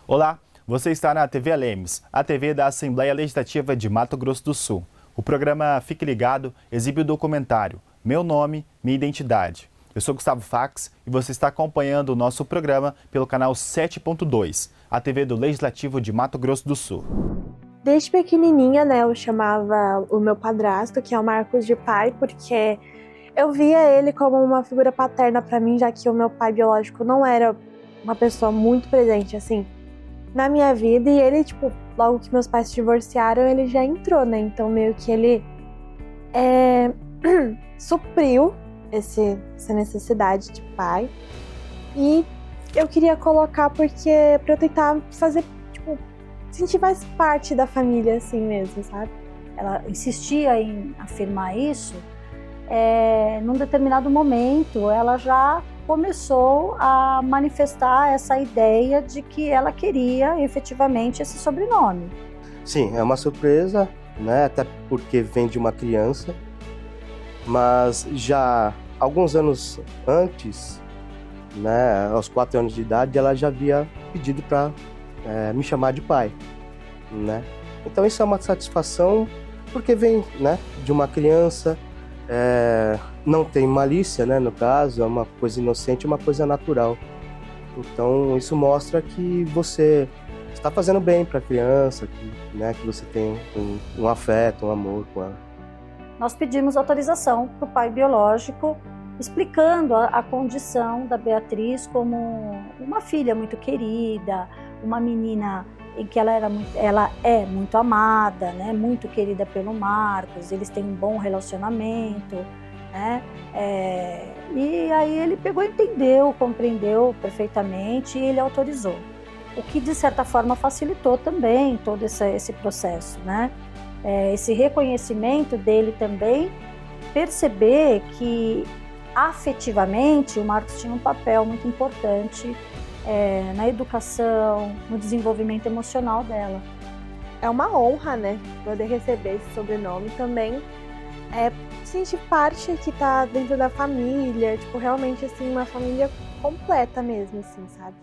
Olá, você está na TV Alemes, a TV da Assembleia Legislativa de Mato Grosso do Sul. O programa Fique Ligado exibe o documentário Meu Nome, Minha Identidade. Eu sou Gustavo Fax e você está acompanhando o nosso programa pelo canal 7.2, a TV do Legislativo de Mato Grosso do Sul. Desde pequenininha, eu chamava o meu padrasto, que é o Marcos, de pai, porque eu via ele como uma figura paterna para mim, já que o meu pai biológico não era uma pessoa muito presente, assim, na minha vida. E ele, logo que meus pais se divorciaram, ele já entrou, Então, meio que ele supriu essa necessidade de pai. E eu queria colocar pra eu tentar fazer, sentir mais parte da família, assim mesmo, sabe? Ela insistia em afirmar isso. Num determinado momento, ela já começou a manifestar essa ideia de que ela queria efetivamente esse sobrenome. Sim, é uma surpresa, até porque vem de uma criança, mas já alguns anos antes, aos 4 anos de idade, ela já havia pedido para me chamar de pai, Então isso é uma satisfação, porque vem, de uma criança. Não tem malícia, no caso, é uma coisa inocente, uma coisa natural. Então isso mostra que você está fazendo bem para a criança, que você tem um afeto, um amor com ela. Nós pedimos autorização para o pai biológico, explicando a condição da Beatriz como uma filha muito querida, uma menina em que ela é muito amada, muito querida pelo Marcos, eles têm um bom relacionamento, E aí ele pegou, entendeu, compreendeu perfeitamente e ele autorizou. O que, de certa forma, facilitou também todo esse processo, Esse reconhecimento dele também, perceber que, afetivamente, o Marcos tinha um papel muito importante na educação, no desenvolvimento emocional dela. É uma honra, poder receber esse sobrenome também. Sentir parte que tá dentro da família, realmente, assim, uma família completa mesmo, assim, sabe?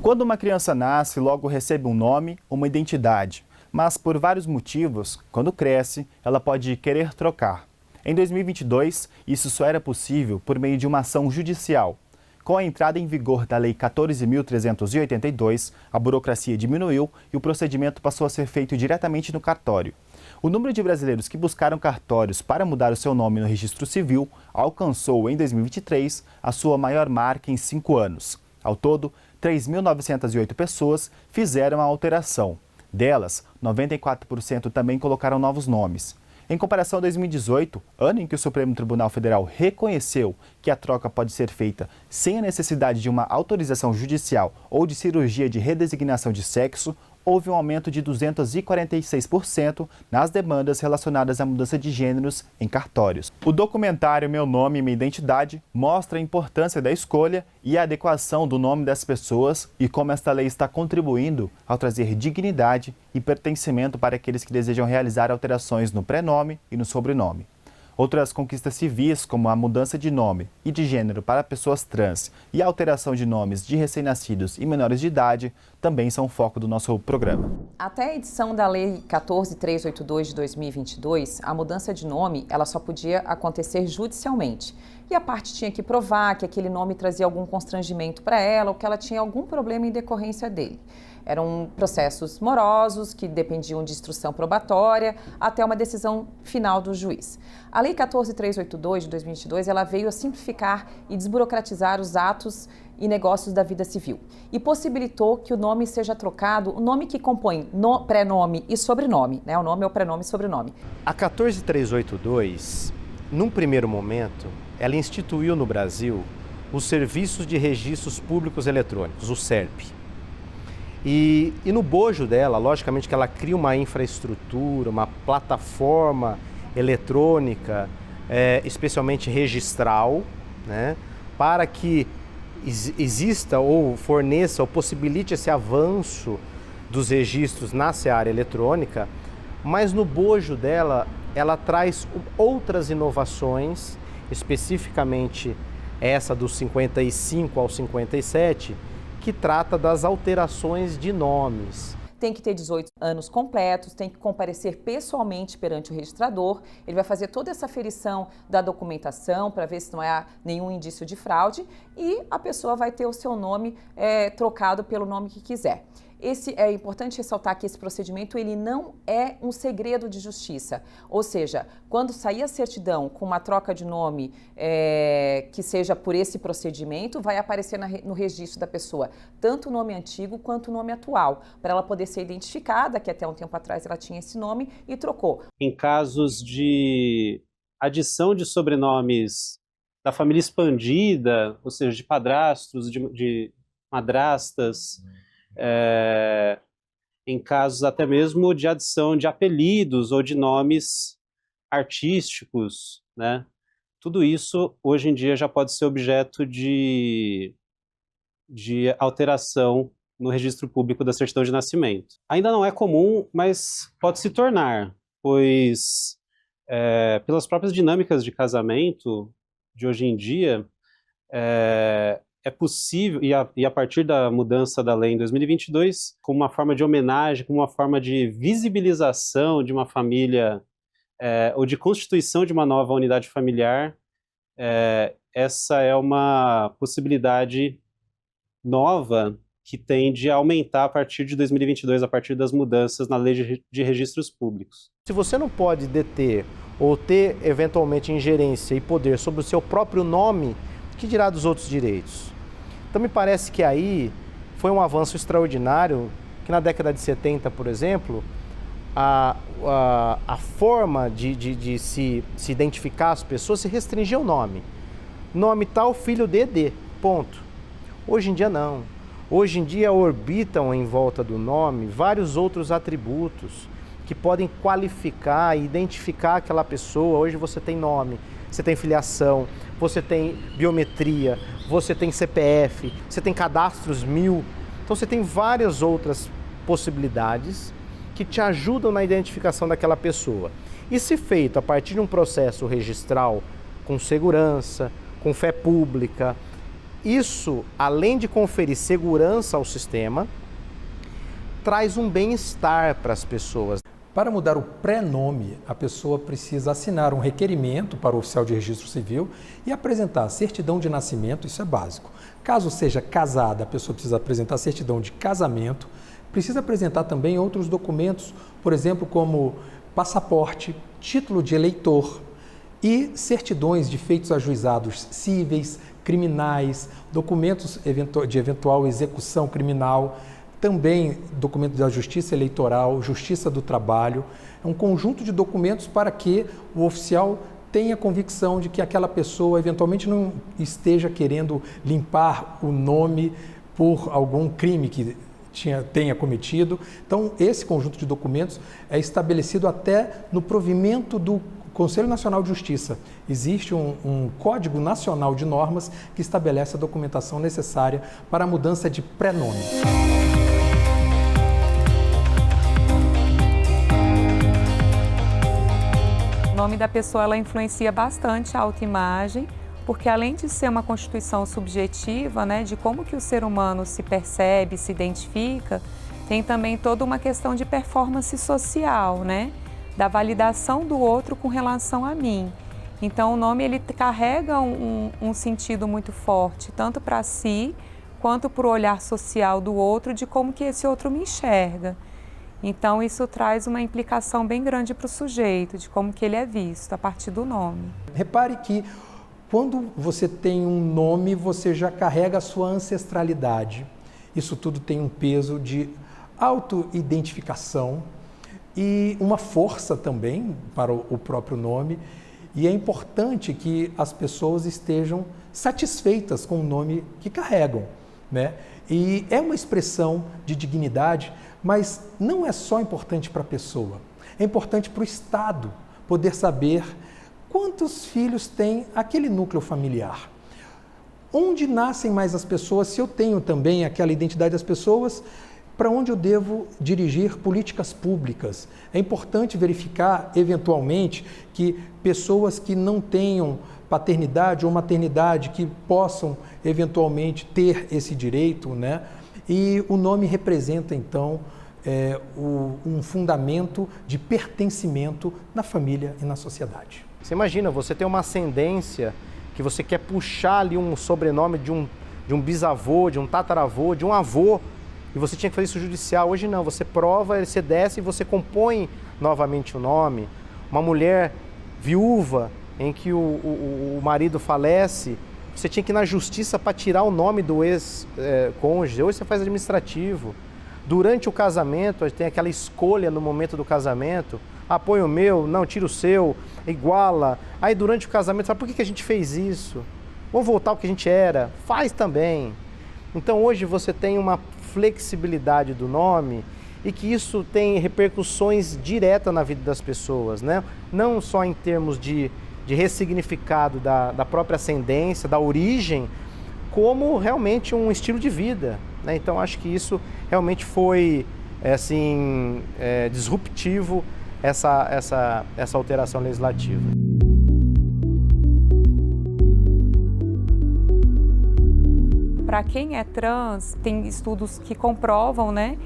Quando uma criança nasce, logo recebe um nome, uma identidade. Mas por vários motivos, quando cresce, ela pode querer trocar. Em 2022, isso só era possível por meio de uma ação judicial. Com a entrada em vigor da Lei 14.382, a burocracia diminuiu e o procedimento passou a ser feito diretamente no cartório. O número de brasileiros que buscaram cartórios para mudar o seu nome no registro civil alcançou, em 2023, a sua maior marca em 5 anos. Ao todo, 3.908 pessoas fizeram a alteração. Delas, 94% também colocaram novos nomes. Em comparação a 2018, ano em que o Supremo Tribunal Federal reconheceu que a troca pode ser feita sem a necessidade de uma autorização judicial ou de cirurgia de redesignação de sexo, houve um aumento de 246% nas demandas relacionadas à mudança de gêneros em cartórios. O documentário Meu Nome, Minha Identidade mostra a importância da escolha e a adequação do nome das pessoas e como esta lei está contribuindo ao trazer dignidade e pertencimento para aqueles que desejam realizar alterações no prenome e no sobrenome. Outras conquistas civis, como a mudança de nome e de gênero para pessoas trans e a alteração de nomes de recém-nascidos e menores de idade, também são foco do nosso programa. Até a edição da Lei 14.382 de 2022, a mudança de nome ela só podia acontecer judicialmente. E a parte tinha que provar que aquele nome trazia algum constrangimento para ela ou que ela tinha algum problema em decorrência dele. Eram processos morosos que dependiam de instrução probatória até uma decisão final do juiz. A Lei 14.382 de 2022 ela veio a simplificar e desburocratizar os atos e negócios da vida civil e possibilitou que o nome seja trocado, o nome que compõe prenome e sobrenome, O nome é o prenome e sobrenome. A 14.382, num primeiro momento, ela instituiu no Brasil os Serviços de Registros Públicos Eletrônicos, o SERP. E no bojo dela, logicamente que ela cria uma infraestrutura, uma plataforma eletrônica, especialmente registral, para que exista ou forneça ou possibilite esse avanço dos registros na seara eletrônica, mas no bojo dela, ela traz outras inovações, especificamente essa dos 55 ao 57, que trata das alterações de nomes. Tem que ter 18 anos completos, tem que comparecer pessoalmente perante o registrador. Ele vai fazer toda essa aferição da documentação para ver se não há nenhum indício de fraude e a pessoa vai ter o seu nome trocado pelo nome que quiser. É importante ressaltar que esse procedimento ele não é um segredo de justiça, ou seja, quando sair a certidão com uma troca de nome que seja por esse procedimento, vai aparecer no registro da pessoa tanto o nome antigo quanto o nome atual, para ela poder ser identificada, que até um tempo atrás ela tinha esse nome e trocou. Em casos de adição de sobrenomes da família expandida, ou seja, de padrastos, de madrastas, em casos até mesmo de adição de apelidos ou de nomes artísticos, né? Tudo isso, hoje em dia, já pode ser objeto de alteração no registro público da certidão de nascimento. Ainda não é comum, mas pode se tornar, pois pelas próprias dinâmicas de casamento de hoje em dia, é possível, e a partir da mudança da lei em 2022, como uma forma de homenagem, como uma forma de visibilização de uma família, ou de constituição de uma nova unidade familiar, essa é uma possibilidade nova que tende a aumentar a partir de 2022, a partir das mudanças na lei de registros públicos. Se você não pode deter ou ter, eventualmente, ingerência e poder sobre o seu próprio nome, que dirá dos outros direitos? Então me parece que aí foi um avanço extraordinário, que na década de 70, por exemplo, a forma de se identificar as pessoas se restringia ao nome. Nome tal, filho de, ponto. Hoje em dia não. Hoje em dia orbitam em volta do nome vários outros atributos que podem qualificar e identificar aquela pessoa. Hoje você tem nome, você tem filiação, você tem biometria, você tem CPF, você tem cadastros 1000. Então você tem várias outras possibilidades que te ajudam na identificação daquela pessoa. E se feito a partir de um processo registral com segurança, com fé pública, isso, além de conferir segurança ao sistema, traz um bem-estar para as pessoas. Para mudar o pré-nome, a pessoa precisa assinar um requerimento para o oficial de registro civil e apresentar a certidão de nascimento, isso é básico. Caso seja casada, a pessoa precisa apresentar a certidão de casamento, precisa apresentar também outros documentos, por exemplo, como passaporte, título de eleitor e certidões de feitos ajuizados cíveis, criminais, documentos de eventual execução criminal, também documento da Justiça Eleitoral, Justiça do Trabalho. É um conjunto de documentos para que o oficial tenha convicção de que aquela pessoa eventualmente não esteja querendo limpar o nome por algum crime que tenha cometido. Então, esse conjunto de documentos é estabelecido até no provimento do Conselho Nacional de Justiça. Existe um Código Nacional de Normas que estabelece a documentação necessária para a mudança de pré-nome. O nome da pessoa ela influencia bastante a autoimagem, porque além de ser uma constituição subjetiva, né, de como que o ser humano se percebe, se identifica, tem também toda uma questão de performance social, né, da validação do outro com relação a mim. Então o nome ele carrega um sentido muito forte, tanto para si, quanto para o olhar social do outro, de como que esse outro me enxerga. Então isso traz uma implicação bem grande para o sujeito, de como que ele é visto a partir do nome. Repare que quando você tem um nome, você já carrega a sua ancestralidade. Isso tudo tem um peso de auto-identificação e uma força também para o próprio nome. E é importante que as pessoas estejam satisfeitas com o nome que carregam, né? E é uma expressão de dignidade, mas não é só importante para a pessoa, é importante para o Estado poder saber quantos filhos tem aquele núcleo familiar. Onde nascem mais as pessoas? Se eu tenho também aquela identidade das pessoas, para onde eu devo dirigir políticas públicas? É importante verificar, eventualmente, que pessoas que não tenham paternidade ou maternidade, que possam, eventualmente, ter esse direito, né? E o nome representa, então, um fundamento de pertencimento na família e na sociedade. Você imagina, você tem uma ascendência que você quer puxar ali um sobrenome de um bisavô, de um tataravô, de um avô, e você tinha que fazer isso judicial. Hoje não, você prova, você desce e você compõe novamente o nome. Uma mulher viúva em que o marido falece, você tinha que ir na justiça para tirar o nome do ex-cônjuge. Hoje você faz administrativo. Durante o casamento, tem aquela escolha no momento do casamento. Põe o meu, não, tira o seu, iguala. Aí durante o casamento, fala, por que a gente fez isso? Vamos voltar ao que a gente era. Faz também. Então hoje você tem uma flexibilidade do nome e que isso tem repercussões diretas na vida das pessoas, né? Não só em termos de ressignificado da própria ascendência, da origem, como realmente um estilo de vida, né? Então acho que isso realmente foi disruptivo, essa alteração legislativa. Para quem é trans, tem estudos que comprovam, né,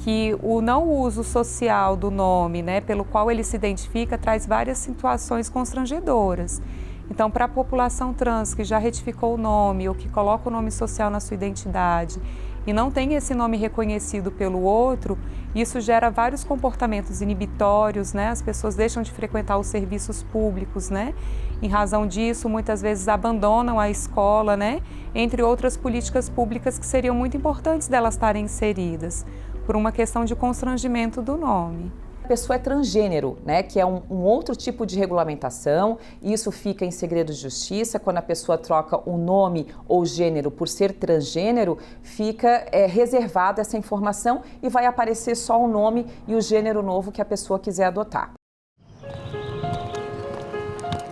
que o não uso social do nome, né, pelo qual ele se identifica, traz várias situações constrangedoras. Então, para a população trans que já retificou o nome ou que coloca o nome social na sua identidade e não tem esse nome reconhecido pelo outro, isso gera vários comportamentos inibitórios, né? As pessoas deixam de frequentar os serviços públicos, né? Em razão disso, muitas vezes abandonam a escola, né? Entre outras políticas públicas que seriam muito importantes delas estarem inseridas, por uma questão de constrangimento do nome. A pessoa é transgênero, né, que é um outro tipo de regulamentação, e isso fica em segredo de justiça. Quando a pessoa troca o nome ou gênero por ser transgênero, fica reservada essa informação e vai aparecer só o nome e o gênero novo que a pessoa quiser adotar.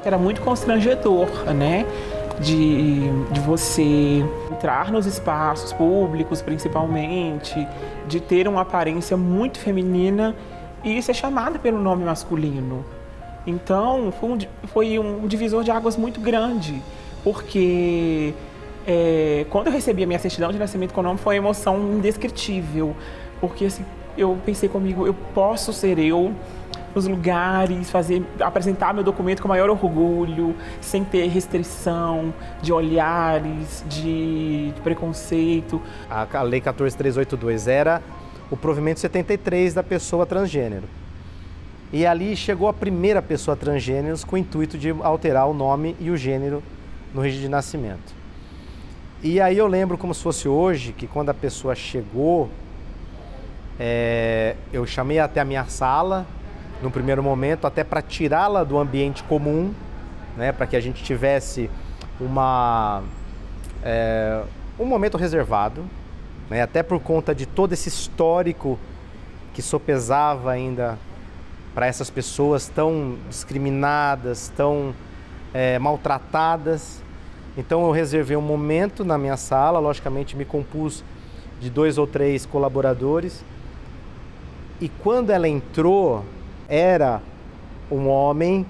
Era muito constrangedor, né, de você entrar nos espaços públicos, principalmente, de ter uma aparência muito feminina e ser chamada pelo nome masculino. Então, foi um divisor de águas muito grande, porque quando eu recebi a minha certidão de nascimento com o nome, foi uma emoção indescritível, porque assim, eu pensei comigo, eu posso ser eu nos lugares, apresentar meu documento com maior orgulho, sem ter restrição de olhares, de preconceito. A Lei 14.382 era o provimento 73 da pessoa transgênero. E ali chegou a primeira pessoa transgênero com o intuito de alterar o nome e o gênero no registro de nascimento. E aí eu lembro como se fosse hoje, que quando a pessoa chegou, eu chamei até a minha sala, no primeiro momento, até para tirá-la do ambiente comum, né, para que a gente tivesse um momento reservado, né, até por conta de todo esse histórico que sopesava ainda para essas pessoas tão discriminadas, tão maltratadas. Então eu reservei um momento na minha sala, logicamente me compus de 2 ou 3 colaboradores, e quando ela entrou, era um homem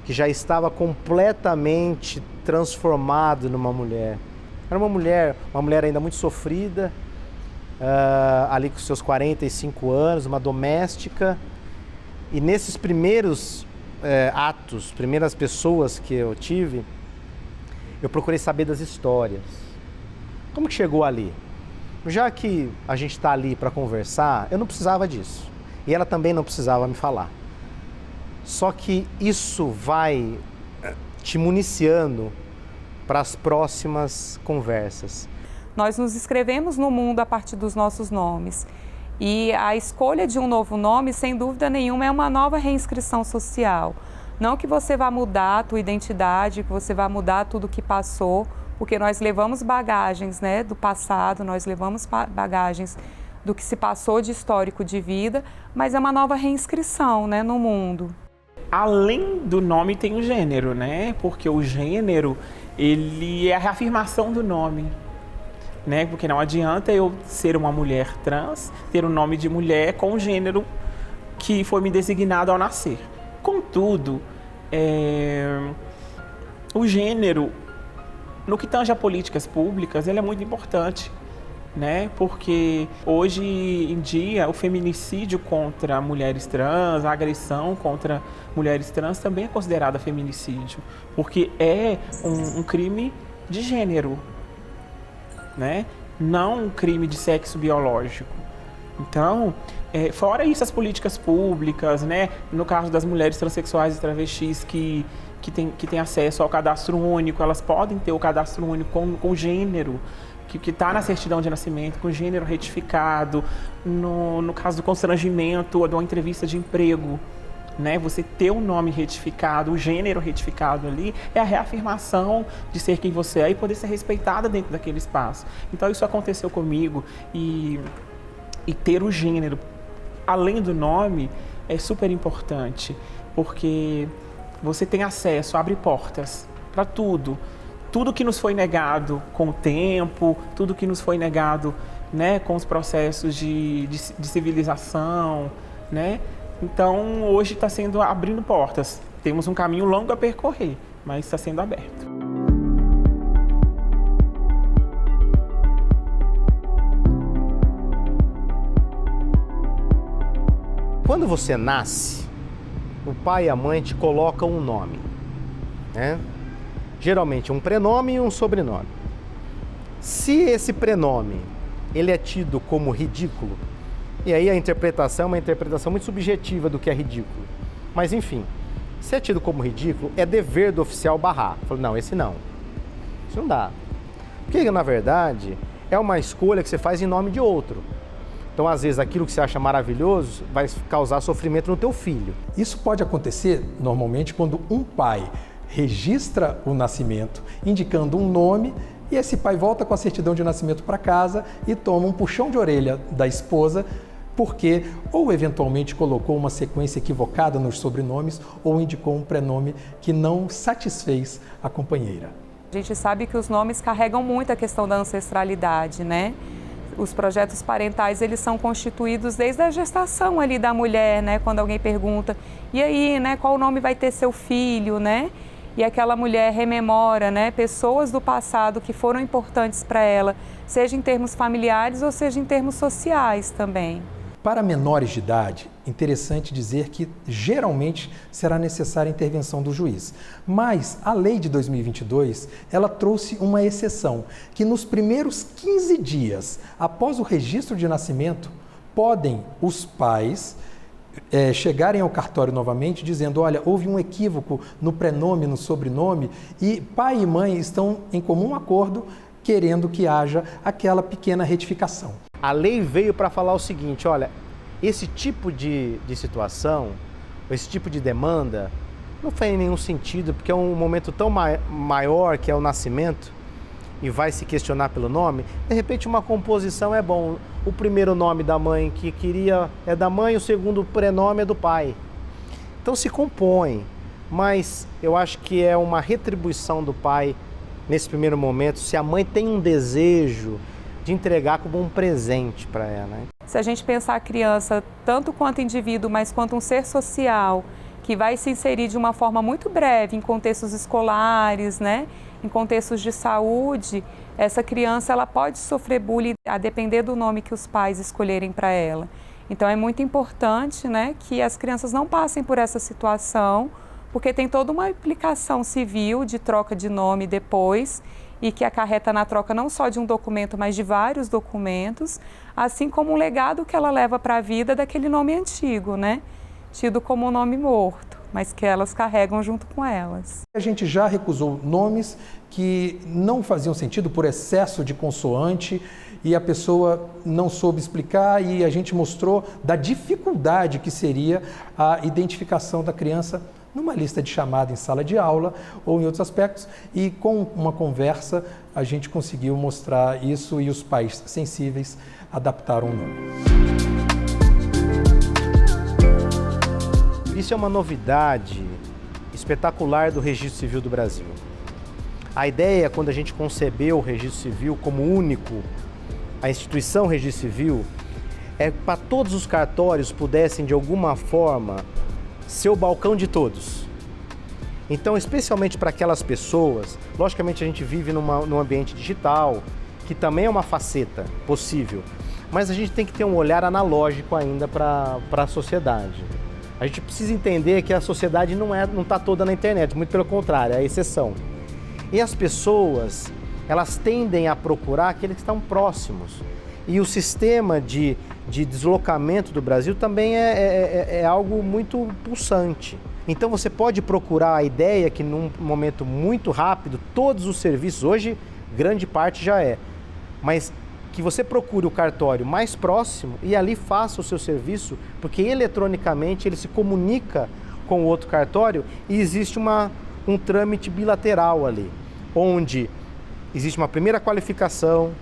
que já estava completamente transformado numa mulher. Era uma mulher ainda muito sofrida, ali com seus 45 anos, uma doméstica. E nesses primeiros atos, primeiras pessoas que eu tive, eu procurei saber das histórias. Como que chegou ali? Já que a gente está ali para conversar, eu não precisava disso. E ela também não precisava me falar. Só que isso vai te municiando para as próximas conversas. Nós nos inscrevemos no mundo a partir dos nossos nomes. E a escolha de um novo nome, sem dúvida nenhuma, é uma nova reinscrição social. Não que você vá mudar a tua identidade, que você vá mudar tudo que passou, porque nós levamos bagagens, né, do passado, nós levamos bagagens do que se passou de histórico de vida, mas é uma nova reinscrição, né, no mundo. Além do nome tem o gênero, né? Porque o gênero, ele é a reafirmação do nome, né? Porque não adianta eu ser uma mulher trans, ter o nome de mulher com o gênero que foi me designado ao nascer. Contudo, o gênero, no que tange a políticas públicas, ele é muito importante, né? Porque hoje em dia o feminicídio contra mulheres trans, a agressão contra mulheres trans também é considerada feminicídio, porque é um crime de gênero, né? Não um crime de sexo biológico. Então, fora isso, as políticas públicas, né? No caso das mulheres transexuais e travestis que têm acesso ao cadastro único, elas podem ter o cadastro único com gênero, que está na certidão de nascimento, com gênero retificado. No caso do constrangimento ou de uma entrevista de emprego, né? Você ter o nome retificado, o gênero retificado ali, é a reafirmação de ser quem você é e poder ser respeitada dentro daquele espaço. Então isso aconteceu comigo e ter o gênero além do nome é super importante, porque você tem acesso, abre portas para tudo. Tudo que nos foi negado com o tempo, tudo que nos foi negado, né, com os processos de civilização, né? Então, hoje está sendo abrindo portas. Temos um caminho longo a percorrer, mas está sendo aberto. Quando você nasce, o pai e a mãe te colocam um nome, né? Geralmente um prenome e um sobrenome. Se esse prenome ele é tido como ridículo, e aí a interpretação é uma interpretação muito subjetiva do que é ridículo, mas enfim, se é tido como ridículo, é dever do oficial barrar. Falou, não, esse não. Isso não dá. Porque, na verdade, é uma escolha que você faz em nome de outro. Então, às vezes, aquilo que você acha maravilhoso vai causar sofrimento no teu filho. Isso pode acontecer, normalmente, quando um pai registra o nascimento, indicando um nome, e esse pai volta com a certidão de nascimento para casa e toma um puxão de orelha da esposa, porque ou eventualmente colocou uma sequência equivocada nos sobrenomes ou indicou um prenome que não satisfez a companheira. A gente sabe que os nomes carregam muito a questão da ancestralidade, né? Os projetos parentais, eles são constituídos desde a gestação ali da mulher, né? Quando alguém pergunta, e aí, né, qual nome vai ter seu filho, né? E aquela mulher rememora, né, pessoas do passado que foram importantes para ela, seja em termos familiares ou seja em termos sociais também. Para menores de idade, interessante dizer que geralmente será necessária a intervenção do juiz. Mas a lei de 2022, ela trouxe uma exceção, que nos primeiros 15 dias após o registro de nascimento, podem os pais chegarem ao cartório novamente dizendo, olha, houve um equívoco no prenome, no sobrenome, e pai e mãe estão em comum acordo querendo que haja aquela pequena retificação. A lei veio para falar o seguinte, olha, esse tipo de situação, esse tipo de demanda, não faz nenhum sentido, porque é um momento tão maior que é o nascimento, e vai se questionar pelo nome, de repente uma composição é bom. O primeiro nome da mãe que queria é da mãe, o segundo prenome é do pai. Então se compõe, mas eu acho que é uma retribuição do pai nesse primeiro momento, se a mãe tem um desejo de entregar como um presente para ela. Né? Se a gente pensar a criança tanto quanto indivíduo, mas quanto um ser social, que vai se inserir de uma forma muito breve em contextos escolares, né? Em contextos de saúde, essa criança ela pode sofrer bullying a depender do nome que os pais escolherem para ela. Então é muito importante, né, que as crianças não passem por essa situação, porque tem toda uma implicação civil de troca de nome depois e que acarreta na troca não só de um documento, mas de vários documentos, assim como um legado que ela leva para a vida daquele nome antigo, né, tido como um nome morto, mas que elas carregam junto com elas. A gente já recusou nomes que não faziam sentido por excesso de consoante e a pessoa não soube explicar e a gente mostrou da dificuldade que seria a identificação da criança numa lista de chamada em sala de aula ou em outros aspectos, e com uma conversa a gente conseguiu mostrar isso e os pais sensíveis adaptaram o nome. Isso é uma novidade espetacular do Registro Civil do Brasil. A ideia, quando a gente concebeu o registro civil como único, a instituição registro civil, é para todos os cartórios pudessem, de alguma forma, ser o balcão de todos. Então, especialmente para aquelas pessoas, logicamente a gente vive num ambiente digital, que também é uma faceta possível, mas a gente tem que ter um olhar analógico ainda para a sociedade. A gente precisa entender que a sociedade não está toda na internet, muito pelo contrário, é a exceção. E as pessoas, elas tendem a procurar aqueles que estão próximos. E o sistema de deslocamento do Brasil também é algo muito pulsante. Então você pode procurar a ideia que num momento muito rápido, todos os serviços, hoje grande parte já é, mas que você procure o cartório mais próximo e ali faça o seu serviço, porque eletronicamente ele se comunica com o outro cartório e existe um trâmite bilateral ali, onde existe uma primeira qualificação,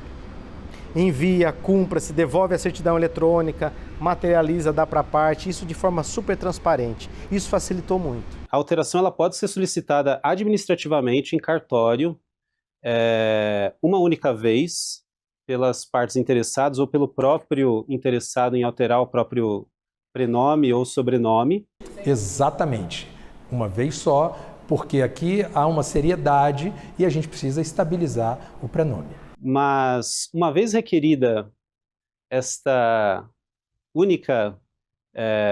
envia, cumpra-se, devolve a certidão eletrônica, materializa, dá para a parte, isso de forma super transparente. Isso facilitou muito. A alteração ela pode ser solicitada administrativamente em cartório, uma única vez, pelas partes interessadas ou pelo próprio interessado em alterar o próprio prenome ou sobrenome. Exatamente. Uma vez só, porque aqui há uma seriedade e a gente precisa estabilizar o prenome. Mas, uma vez requerida esta única,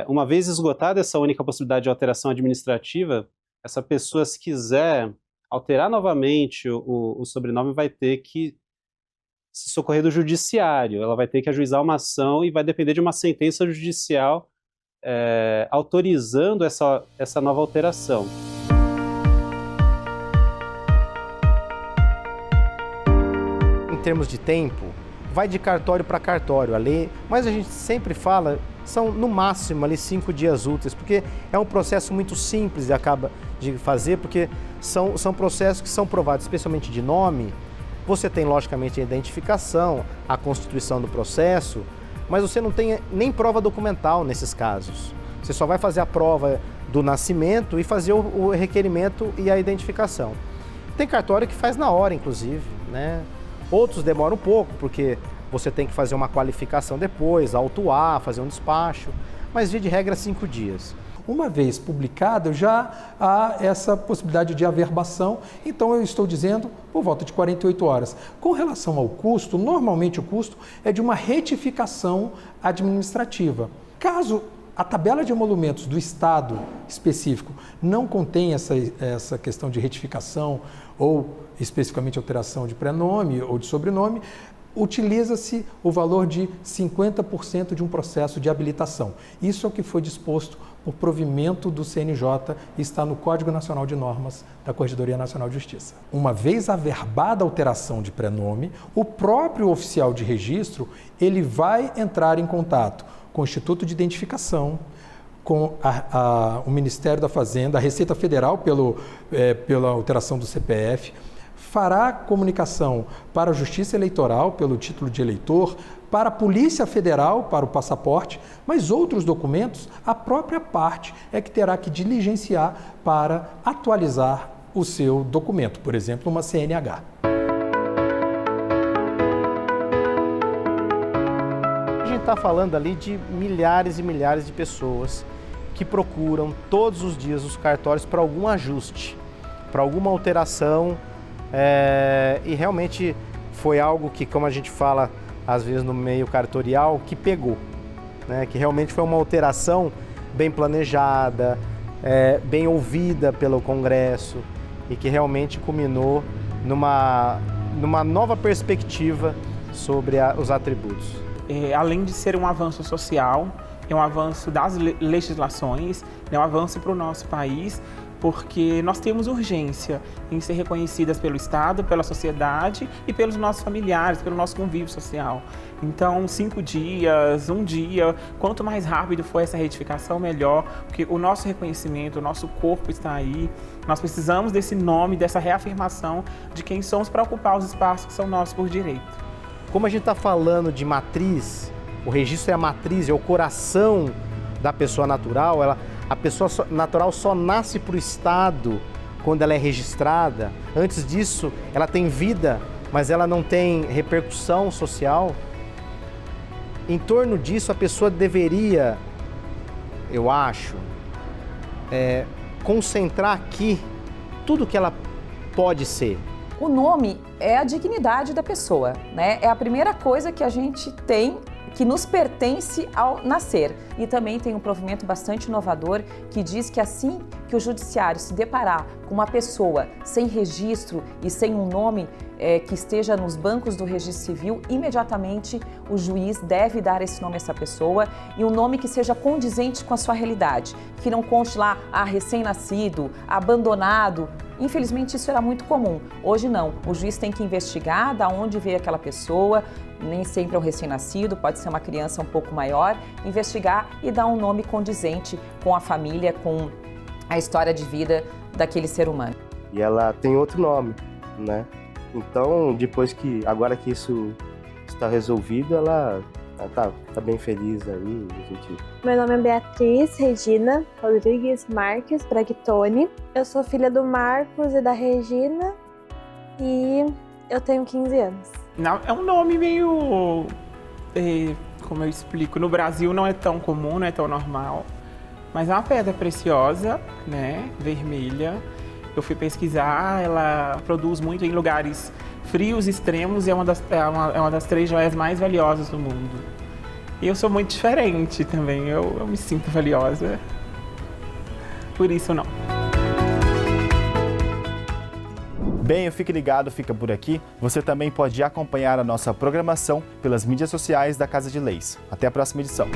uma vez esgotada essa única possibilidade de alteração administrativa, essa pessoa, se quiser alterar novamente o sobrenome, vai ter que se socorrer do judiciário, ela vai ter que ajuizar uma ação e vai depender de uma sentença judicial autorizando essa nova alteração. Em termos de tempo, vai de cartório para cartório a lei, mas a gente sempre fala, são no máximo ali 5 dias úteis, porque é um processo muito simples e acaba de fazer, porque são processos que são provados, especialmente de nome. Você tem, logicamente, a identificação, a constituição do processo, mas você não tem nem prova documental nesses casos. Você só vai fazer a prova do nascimento e fazer o requerimento e a identificação. Tem cartório que faz na hora, inclusive, né? Outros demoram um pouco, porque você tem que fazer uma qualificação depois, autuar, fazer um despacho, mas via de regra 5 dias. Uma vez publicado, já há essa possibilidade de averbação, então eu estou dizendo por volta de 48 horas. Com relação ao custo, normalmente o custo é de uma retificação administrativa. Caso a tabela de emolumentos do Estado específico não contém essa questão de retificação ou especificamente alteração de prenome ou de sobrenome, utiliza-se o valor de 50% de um processo de habilitação. Isso é o que foi disposto por provimento do CNJ e está no Código Nacional de Normas da Corregedoria Nacional de Justiça. Uma vez averbada a alteração de prenome, o próprio oficial de registro ele vai entrar em contato com o Instituto de Identificação, com o Ministério da Fazenda, a Receita Federal pela alteração do CPF, fará comunicação para a Justiça Eleitoral pelo título de eleitor, para a Polícia Federal para o passaporte, mas outros documentos a própria parte é que terá que diligenciar para atualizar o seu documento, por exemplo, uma CNH. A gente está falando ali de milhares e milhares de pessoas que procuram todos os dias os cartórios para algum ajuste, para alguma alteração, e realmente foi algo que, como a gente fala às vezes no meio cartorial, que pegou, né? Que realmente foi uma alteração bem planejada, bem ouvida pelo Congresso e que realmente culminou numa nova perspectiva sobre os atributos. Além de ser um avanço social, é um avanço das legislações, é um avanço para o nosso país, porque nós temos urgência em ser reconhecidas pelo Estado, pela sociedade e pelos nossos familiares, pelo nosso convívio social. Então, 5 dias, 1 dia, quanto mais rápido for essa retificação, melhor, porque o nosso reconhecimento, o nosso corpo está aí, nós precisamos desse nome, dessa reafirmação de quem somos para ocupar os espaços que são nossos por direito. Como a gente está falando de matriz, o registro é a matriz, é o coração da pessoa natural, a pessoa natural só nasce para o Estado quando ela é registrada. Antes disso, ela tem vida, mas ela não tem repercussão social. Em torno disso, a pessoa deveria, eu acho, concentrar aqui tudo que ela pode ser. O nome é a dignidade da pessoa, né? É a primeira coisa que a gente tem que nos pertence ao nascer. E também tem um provimento bastante inovador que diz que assim que o judiciário se deparar com uma pessoa sem registro e sem um nome que esteja nos bancos do registro civil, imediatamente o juiz deve dar esse nome a essa pessoa e um nome que seja condizente com a sua realidade, que não conste lá recém-nascido, abandonado. Infelizmente isso era muito comum. Hoje não, o juiz tem que investigar de onde veio aquela pessoa, nem sempre é um recém-nascido, pode ser uma criança um pouco maior, investigar e dar um nome condizente com a família, com a história de vida daquele ser humano. E ela tem outro nome, né? Então, agora que isso está resolvido, ela tá bem feliz aí. Meu nome é Beatriz Regina Rodrigues Marques Bragtoni. Eu sou filha do Marcos e da Regina e eu tenho 15 anos. Não, é um nome meio, como eu explico, no Brasil não é tão comum, não é tão normal, mas é uma pedra preciosa, né, vermelha. Eu fui pesquisar, ela produz muito em lugares frios, extremos, e é uma das 3 joias mais valiosas do mundo. E eu sou muito diferente também, eu me sinto valiosa, por isso não. Bem, o Fique Ligado fica por aqui. Você também pode acompanhar a nossa programação pelas mídias sociais da Casa de Leis. Até a próxima edição.